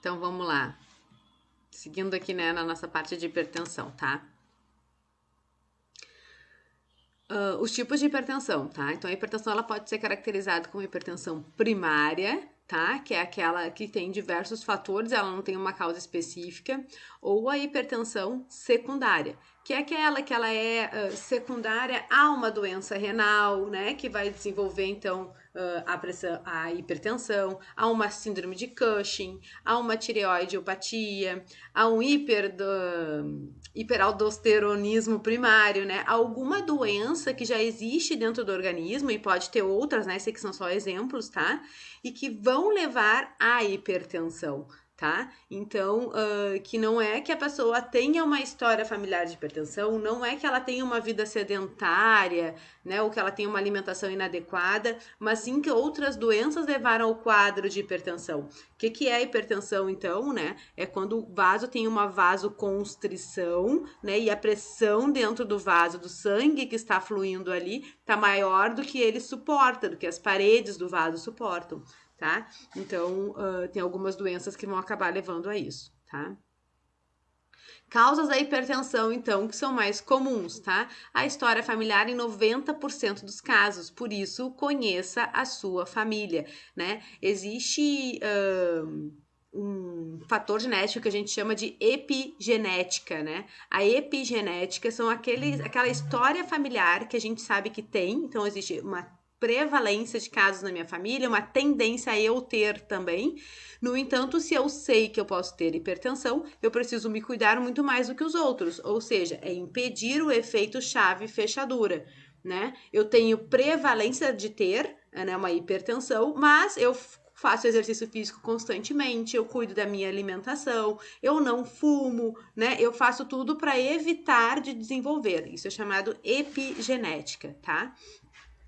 Então vamos lá. Seguindo aqui, né, na nossa parte de hipertensão, tá? Os tipos de hipertensão, tá? Então a hipertensão ela pode ser caracterizada como hipertensão primária, tá? Que é aquela que tem diversos fatores, ela não tem uma causa específica, ou a hipertensão secundária, que é aquela que ela é secundária a uma doença renal, né? Que vai desenvolver então a hipertensão, a uma síndrome de Cushing, a uma tireoidiopatia, a um hiperaldosteronismo primário, né? Alguma doença que já existe dentro do organismo, e pode ter outras, né? Esses aqui são só exemplos, tá? E que vão levar à hipertensão, tá? Então, que não é que a pessoa tenha uma história familiar de hipertensão, não é que ela tenha uma vida sedentária, né? Ou que ela tenha uma alimentação inadequada, mas sim que outras doenças levaram ao quadro de hipertensão. O que é a hipertensão, então, né? É quando o vaso tem uma vasoconstrição, né? E a pressão dentro do vaso, do sangue que está fluindo ali, está maior do que ele suporta, do que as paredes do vaso suportam, tá? Então, tem algumas doenças que vão acabar levando a isso, tá? Causas da hipertensão, então, que são mais comuns, tá? A história familiar em 90% dos casos, por isso, conheça a sua família, né? Existe um fator genético que a gente chama de epigenética, né? A epigenética são aquela história familiar que a gente sabe que tem, então existe uma prevalência de casos na minha família, uma tendência a eu ter também. No entanto, se eu sei que eu posso ter hipertensão, eu preciso me cuidar muito mais do que os outros, ou seja, é impedir o efeito chave fechadura, né? Eu tenho prevalência de ter, né, uma hipertensão, mas eu faço exercício físico constantemente, eu cuido da minha alimentação, eu não fumo, né? Eu faço tudo para evitar de desenvolver. Isso é chamado epigenética, tá?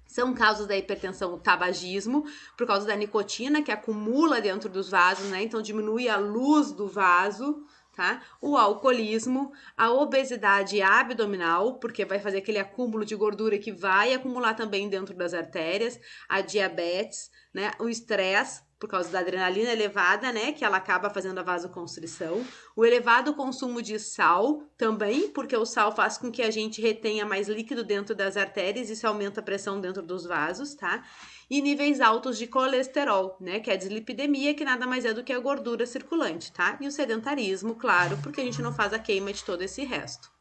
São causas da hipertensão o tabagismo, por causa da nicotina que acumula dentro dos vasos, né? Então diminui a luz do vaso, tá? O alcoolismo, a obesidade abdominal, porque vai fazer aquele acúmulo de gordura que vai acumular também dentro das artérias, a diabetes, né? O estresse, por causa da adrenalina elevada, né, que ela acaba fazendo a vasoconstrição. O elevado consumo de sal também, porque o sal faz com que a gente retenha mais líquido dentro das artérias, isso aumenta a pressão dentro dos vasos, tá? E níveis altos de colesterol, né, que é a dislipidemia, que nada mais é do que a gordura circulante, tá? E o sedentarismo, claro, porque a gente não faz a queima de todo esse resto.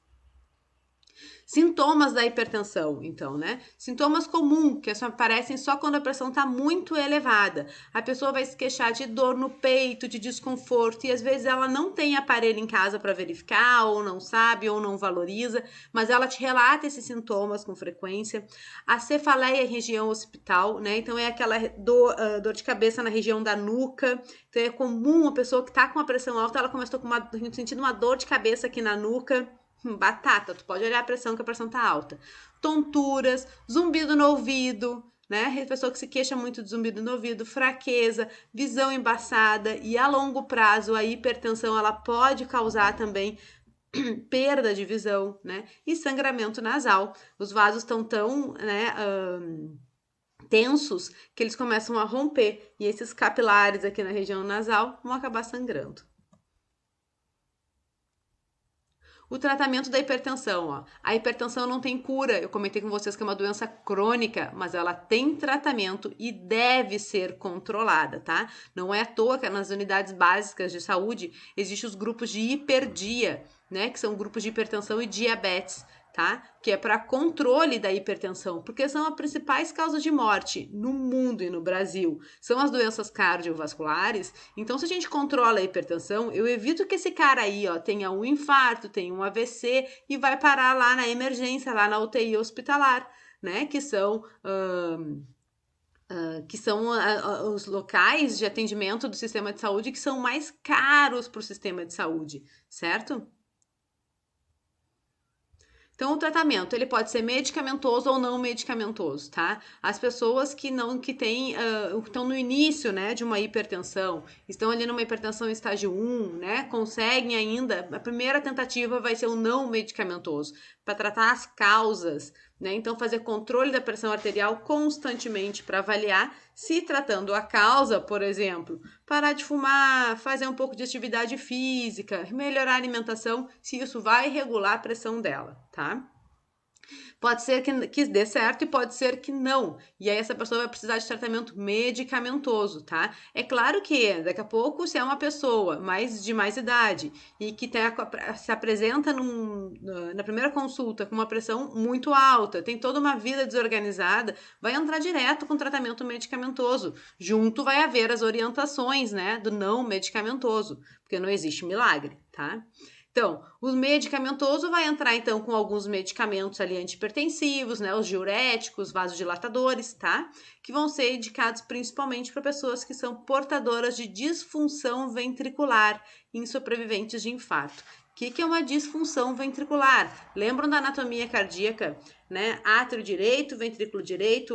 Sintomas da hipertensão, então, né? Sintomas comuns, que aparecem só quando a pressão está muito elevada. A pessoa vai se queixar de dor no peito, de desconforto, e às vezes ela não tem aparelho em casa para verificar, ou não sabe, ou não valoriza, mas ela te relata esses sintomas com frequência. A cefaleia em região occipital, né? Então é aquela dor de cabeça na região da nuca. Então é comum a pessoa que está com a pressão alta, ela começou sentindo uma dor de cabeça aqui na nuca. Batata, tu pode olhar a pressão que a pressão tá alta. Tonturas, zumbido no ouvido, né? A pessoa que se queixa muito de zumbido no ouvido, fraqueza, visão embaçada e a longo prazo a hipertensão ela pode causar também perda de visão, né? E sangramento nasal. Os vasos estão tão, né, tensos que eles começam a romper e esses capilares aqui na região nasal vão acabar sangrando. O tratamento da hipertensão, ó. A hipertensão não tem cura. Eu comentei com vocês que é uma doença crônica, mas ela tem tratamento e deve ser controlada, tá? Não é à toa que nas unidades básicas de saúde existem os grupos de hiperdia, né? Que são grupos de hipertensão e diabetes, tá? Que é para controle da hipertensão, porque são as principais causas de morte no mundo e no Brasil. São as doenças cardiovasculares. Então, se a gente controla a hipertensão, eu evito que esse cara aí, ó, tenha um infarto, tenha um AVC e vai parar lá na emergência, lá na UTI hospitalar, né? Que são os locais de atendimento do sistema de saúde que são mais caros para o sistema de saúde, certo? Então, o tratamento, ele pode ser medicamentoso ou não medicamentoso, tá? As pessoas que têm, estão no início, né, de uma hipertensão, estão ali numa hipertensão estágio 1, né, conseguem ainda, a primeira tentativa vai ser o não medicamentoso, para tratar as causas, né? Então, fazer controle da pressão arterial constantemente para avaliar se tratando a causa, por exemplo, parar de fumar, fazer um pouco de atividade física, melhorar a alimentação, se isso vai regular a pressão dela, tá? Pode ser que dê certo e pode ser que não. E aí essa pessoa vai precisar de tratamento medicamentoso, tá? É claro que daqui a pouco, se é uma pessoa de mais idade e que se apresenta na primeira consulta com uma pressão muito alta, tem toda uma vida desorganizada, vai entrar direto com tratamento medicamentoso. Junto vai haver as orientações, né, do não medicamentoso, porque não existe milagre, tá? Então, o medicamentoso vai entrar, então, com alguns medicamentos ali antihipertensivos, né? Os diuréticos, vasodilatadores, tá? Que vão ser indicados principalmente para pessoas que são portadoras de disfunção ventricular em sobreviventes de infarto. O que é uma disfunção ventricular? Lembram da anatomia cardíaca, né? Átrio direito,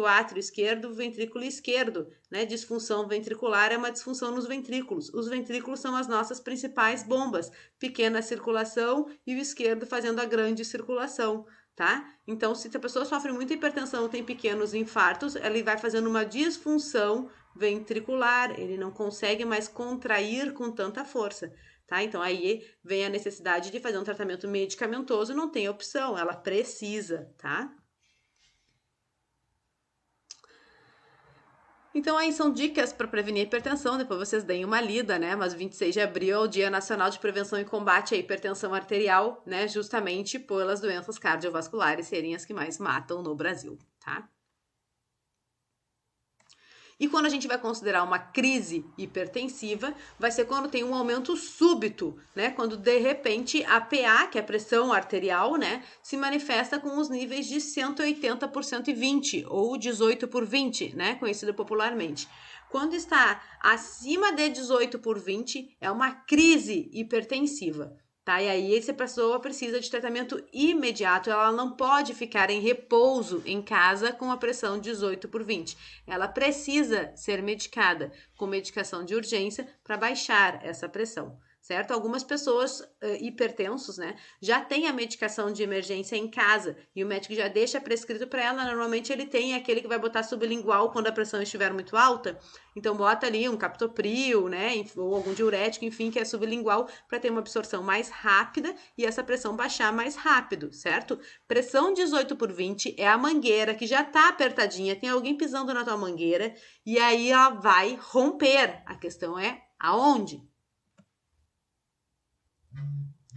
átrio esquerdo, ventrículo esquerdo, né? Disfunção ventricular é uma disfunção nos ventrículos. Os ventrículos são as nossas principais bombas, pequena circulação e o esquerdo fazendo a grande circulação, tá? Então, se a pessoa sofre muita hipertensão, tem pequenos infartos, ela vai fazendo uma disfunção ventricular, ele não consegue mais contrair com tanta força. Tá? Então, aí vem a necessidade de fazer um tratamento medicamentoso, não tem opção, ela precisa, tá? Então, aí são dicas para prevenir a hipertensão, depois vocês deem uma lida, né? Mas 26 de abril é o Dia Nacional de Prevenção e Combate à Hipertensão Arterial, né? Justamente pelas doenças cardiovasculares serem as que mais matam no Brasil, tá? E quando a gente vai considerar uma crise hipertensiva, vai ser quando tem um aumento súbito, né? Quando de repente a PA, que é a pressão arterial, né, se manifesta com os níveis de 180 por 120 ou 18 por 20, né, conhecido popularmente. Quando está acima de 18 por 20, é uma crise hipertensiva. Tá? E aí essa pessoa precisa de tratamento imediato, ela não pode ficar em repouso em casa com a pressão 18 por 20. Ela precisa ser medicada com medicação de urgência para baixar essa pressão. Certo? Algumas pessoas hipertensos, né, já têm a medicação de emergência em casa e o médico já deixa prescrito para ela. Normalmente ele tem aquele que vai botar sublingual quando a pressão estiver muito alta. Então bota ali um captopril, né, ou algum diurético, enfim, que é sublingual para ter uma absorção mais rápida e essa pressão baixar mais rápido, certo? Pressão 18 por 20 é a mangueira que já está apertadinha, tem alguém pisando na tua mangueira e aí ela vai romper. A questão é aonde?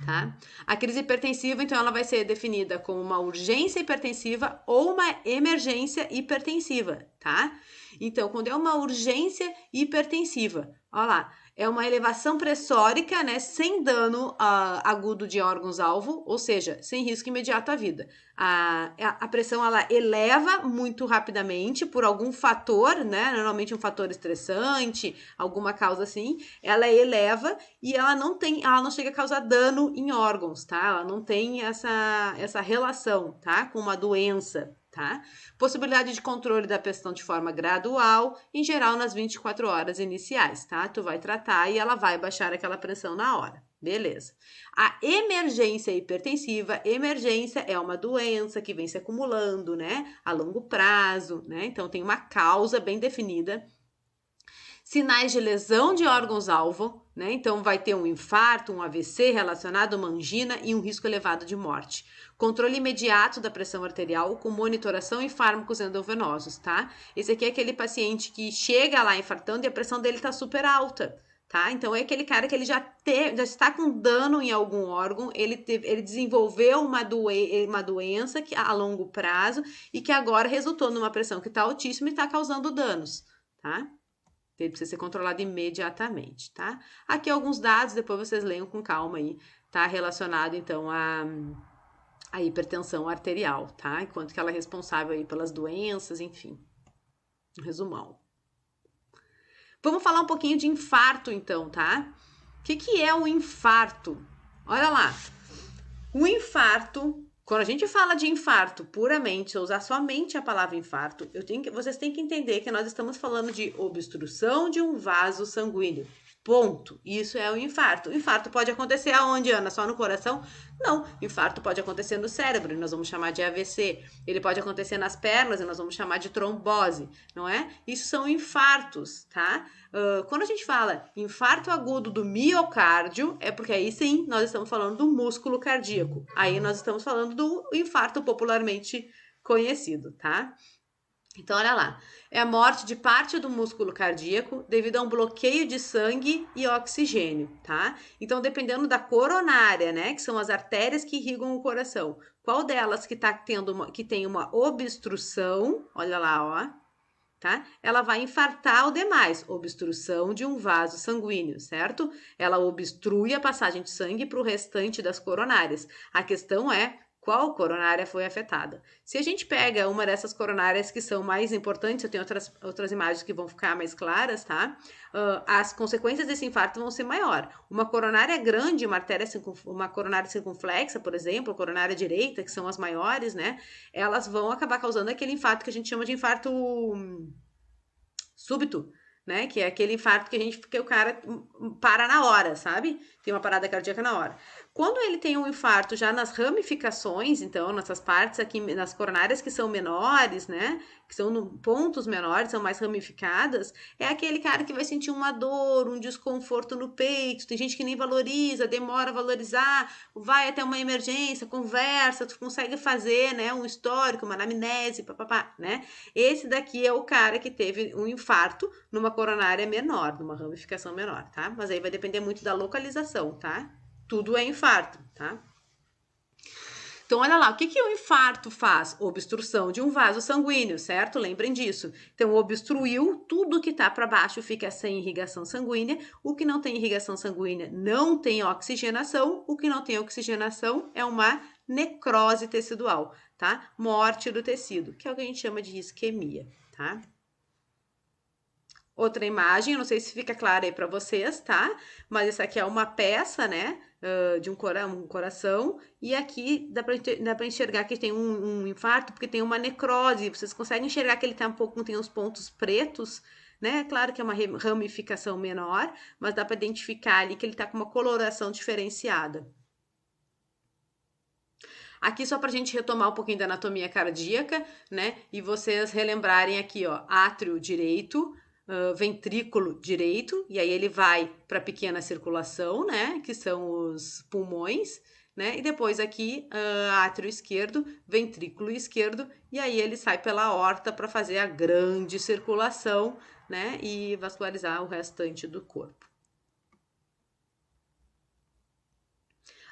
Tá? A crise hipertensiva, então, ela vai ser definida como uma urgência hipertensiva ou uma emergência hipertensiva, tá? Então, quando é uma urgência hipertensiva, olha lá, é uma elevação pressórica, né, sem dano agudo de órgãos-alvo, ou seja, sem risco imediato à vida. A pressão, ela eleva muito rapidamente por algum fator, né, normalmente um fator estressante, alguma causa assim, ela eleva e ela não chega a causar dano em órgãos, tá? Ela não tem essa relação, tá, com uma doença, tá? Possibilidade de controle da pressão de forma gradual, em geral nas 24 horas iniciais, tá? Tu vai tratar e ela vai baixar aquela pressão na hora. Beleza. A emergência hipertensiva, emergência é uma doença que vem se acumulando, né, a longo prazo, né? Então tem uma causa bem definida. Sinais de lesão de órgãos-alvo, né? Então vai ter um infarto, um AVC relacionado a uma angina e um risco elevado de morte. Controle imediato da pressão arterial com monitoração e fármacos endovenosos, tá? Esse aqui é aquele paciente que chega lá infartando e a pressão dele tá super alta, tá? Então é aquele cara que ele já está com dano em algum órgão, ele desenvolveu uma doença a longo prazo e que agora resultou numa pressão que está altíssima e está causando danos, tá? Ele precisa ser controlado imediatamente, tá? Aqui alguns dados, depois vocês leiam com calma aí, tá? Relacionado, então, a hipertensão arterial, tá? Enquanto que ela é responsável aí pelas doenças, enfim. Um resumão. Vamos falar um pouquinho de infarto, então, tá? O que é o infarto? Olha lá. O infarto, quando a gente fala de infarto puramente, usar somente a palavra infarto, vocês têm que entender que nós estamos falando de obstrução de um vaso sanguíneo, Ponto. Isso é o infarto. O infarto pode acontecer aonde, Ana? Só no coração? Não. Infarto pode acontecer no cérebro, e nós vamos chamar de AVC. Ele pode acontecer nas pernas, e nós vamos chamar de trombose, não é? Isso são infartos, tá? Quando a gente fala infarto agudo do miocárdio, é porque aí sim nós estamos falando do músculo cardíaco. Aí nós estamos falando do infarto popularmente conhecido, tá? Então, olha lá, é a morte de parte do músculo cardíaco devido a um bloqueio de sangue e oxigênio, tá? Então, dependendo da coronária, né, que são as artérias que irrigam o coração, qual delas que tá tendo que tem uma obstrução, olha lá, ó, tá? Ela vai infartar o demais, obstrução de um vaso sanguíneo, certo? Ela obstrui a passagem de sangue para o restante das coronárias. A questão é qual coronária foi afetada. Se a gente pega uma dessas coronárias que são mais importantes, eu tenho outras imagens que vão ficar mais claras, tá? As consequências desse infarto vão ser maior. Uma coronária grande, uma coronária circunflexa, por exemplo, a coronária direita, que são as maiores, né? Elas vão acabar causando aquele infarto que a gente chama de infarto súbito, né? Que é aquele infarto que o cara para na hora, sabe? Tem uma parada cardíaca na hora. Quando ele tem um infarto já nas ramificações, então, nessas partes aqui, nas coronárias que são menores, né? Que são pontos menores, são mais ramificadas, é aquele cara que vai sentir uma dor, um desconforto no peito. Tem gente que nem valoriza, demora a valorizar, vai até uma emergência, conversa, tu consegue fazer, né? Um histórico, uma anamnese, papapá, né? Esse daqui é o cara que teve um infarto numa coronária menor, numa ramificação menor, tá? Mas aí vai depender muito da localização, tá? Tudo é infarto, tá? Então, olha lá, o que o infarto faz? Obstrução de um vaso sanguíneo, certo? Lembrem disso. Então, obstruiu, tudo que está para baixo fica sem irrigação sanguínea. O que não tem irrigação sanguínea não tem oxigenação. O que não tem oxigenação é uma necrose tecidual, tá? Morte do tecido, que é o que a gente chama de isquemia, tá? Outra imagem, não sei se fica clara aí para vocês, tá? Mas essa aqui é uma peça, né? De um coração, e aqui dá pra enxergar que tem um infarto, porque tem uma necrose. Vocês conseguem enxergar que ele tá tem uns pontos pretos, né? Claro que é uma ramificação menor, mas dá para identificar ali que ele tá com uma coloração diferenciada. Aqui só pra gente retomar um pouquinho da anatomia cardíaca, né? E vocês relembrarem aqui, ó, átrio direito, ventrículo direito, e aí ele vai para a pequena circulação, né, que são os pulmões, né, e depois aqui átrio esquerdo, ventrículo esquerdo, e aí ele sai pela aorta para fazer a grande circulação, né, e vascularizar o restante do corpo.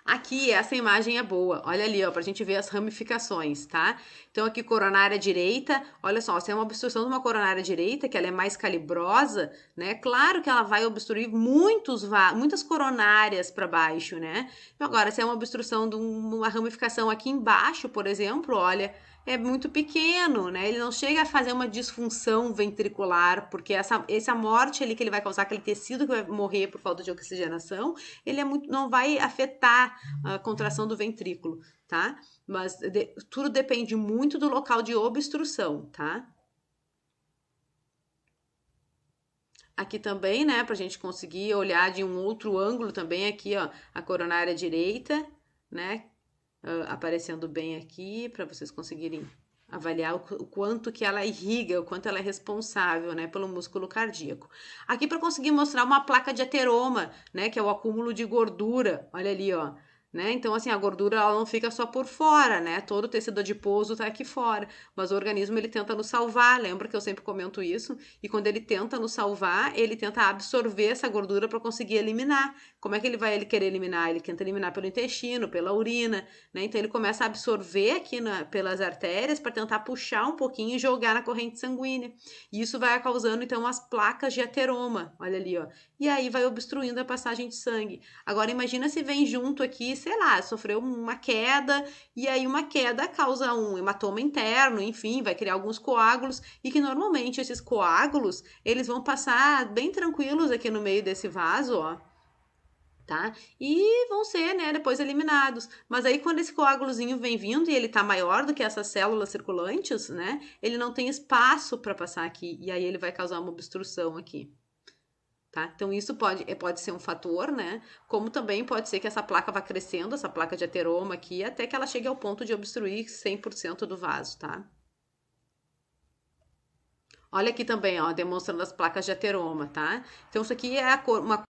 Aqui, essa imagem é boa. Olha ali, ó, pra gente ver as ramificações, tá? Então, aqui, coronária direita. Olha só, se é uma obstrução de uma coronária direita, que ela é mais calibrosa, né? Claro que ela vai obstruir muitas coronárias para baixo, né? Agora, se é uma obstrução de uma ramificação aqui embaixo, por exemplo, olha, é muito pequeno, né? Ele não chega a fazer uma disfunção ventricular, porque essa morte ali que ele vai causar, aquele tecido que vai morrer por falta de oxigenação, ele não vai afetar a contração do ventrículo, tá? Mas tudo depende muito do local de obstrução, tá? Aqui também, né, pra gente conseguir olhar de um outro ângulo também, aqui, ó, a coronária direita, né, aparecendo bem aqui, para vocês conseguirem avaliar o quanto que ela irriga, o quanto ela é responsável, né, pelo músculo cardíaco. Aqui para conseguir mostrar uma placa de ateroma, né, que é o acúmulo de gordura. Olha ali, ó. Né? Então, assim, a gordura ela não fica só por fora, né? Todo o tecido adiposo tá aqui fora, mas o organismo ele tenta nos salvar, lembra que eu sempre comento isso? E quando ele tenta nos salvar, ele tenta absorver essa gordura para conseguir eliminar. Como é que ele vai querer eliminar? Ele tenta eliminar pelo intestino, pela urina, né? Então ele começa a absorver aqui pelas artérias para tentar puxar um pouquinho e jogar na corrente sanguínea. E isso vai causando então as placas de ateroma, olha ali, ó. E aí vai obstruindo a passagem de sangue. Agora imagina se vem junto aqui, sei lá, sofreu uma queda e aí uma queda causa um hematoma interno, enfim, vai criar alguns coágulos e que normalmente esses coágulos, eles vão passar bem tranquilos aqui no meio desse vaso, ó. Tá? E vão ser, né, depois eliminados. Mas aí quando esse coágulozinho vem vindo e ele tá maior do que essas células circulantes, né, ele não tem espaço para passar aqui e aí ele vai causar uma obstrução aqui. tá? Então, isso pode ser um fator, né? Como também pode ser que essa placa vá crescendo, essa placa de ateroma aqui, até que ela chegue ao ponto de obstruir 100% do vaso, tá? Olha aqui também, ó, demonstrando as placas de ateroma, tá? Então, isso aqui é uma